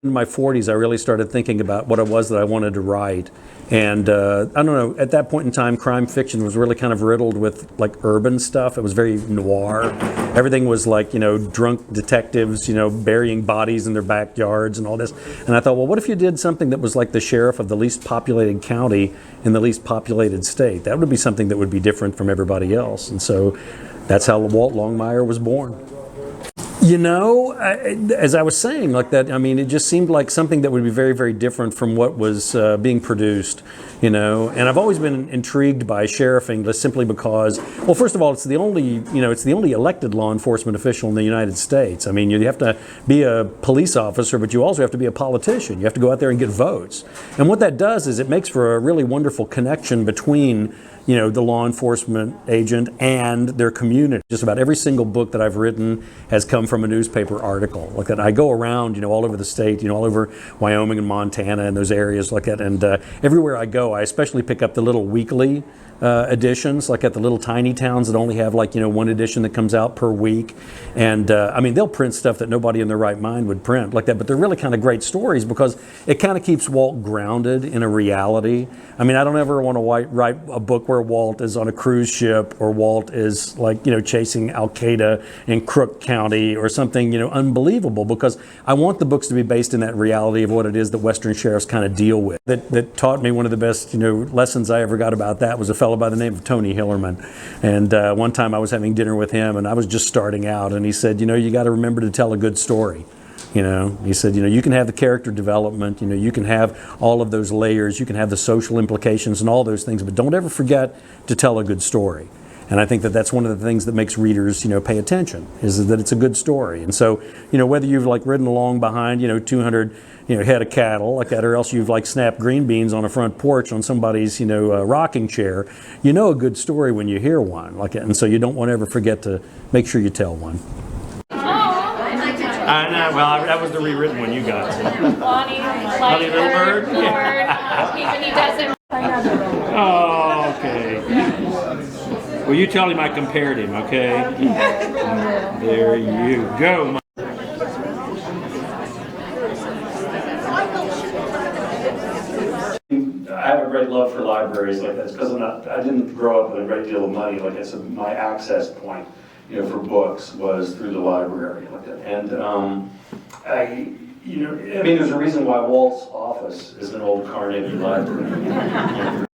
In my 40s, I really started thinking about what it was that I wanted to write. And I don't know, at that point in time, crime fiction was really kind of riddled with like urban stuff. It was very noir. Everything was like, drunk detectives, burying bodies in their backyards and all this. And I thought, well, what if you did something that was like the sheriff of the least populated county in the least populated state? That would be something that would be different from everybody else. And so that's how Walt Longmire was born. As I was saying, like that, I mean, it just seemed like something that would be very, very different from what was being produced, And I've always been intrigued by sheriffing just simply because, well, first of all, it's the only elected law enforcement official in the United States. I mean, you have to be a police officer, but you also have to be a politician. You have to go out there and get votes. And what that does is it makes for a really wonderful connection between the law enforcement agent and their community. Just about every single book that I've written has come from a newspaper article. Like that, I go around, all over the state, all over Wyoming and Montana and those areas like that. And everywhere I go, I especially pick up the little weekly editions, like at the little tiny towns that only have like, one edition that comes out per week. And I mean, they'll print stuff that nobody in their right mind would print like that, but they're really kind of great stories because it kind of keeps Walt grounded in a reality. I mean, I don't ever want to write a book where Walt is on a cruise ship or Walt is like, chasing Al Qaeda in Crook County or something, unbelievable, because I want the books to be based in that reality of what it is that Western sheriffs kind of deal with. That taught me one of the best, lessons I ever got about that was a fellow by the name of Tony Hillerman. And one time I was having dinner with him and I was just starting out and he said, you got to remember to tell a good story. He said, you can have the character development, you can have all of those layers, you can have the social implications and all those things, but don't ever forget to tell a good story. And I think that that's one of the things that makes readers, pay attention, is that it's a good story. And so, whether you've like ridden along behind, 200, head of cattle like that, or else you've like snapped green beans on a front porch on somebody's, rocking chair, a good story when you hear one like that. And so you don't want to ever forget to make sure you tell one. I know. Well, that was the rewritten one you got. Lonnie, like Little Bird. Even he doesn't. Oh, okay. Well, you tell him I compared him, okay? There you go. I have a great love for libraries like that because I didn't grow up with a great deal of money like that, so my access point for books was through the library like that. And there's a reason why Walt's office is an old Carnegie library.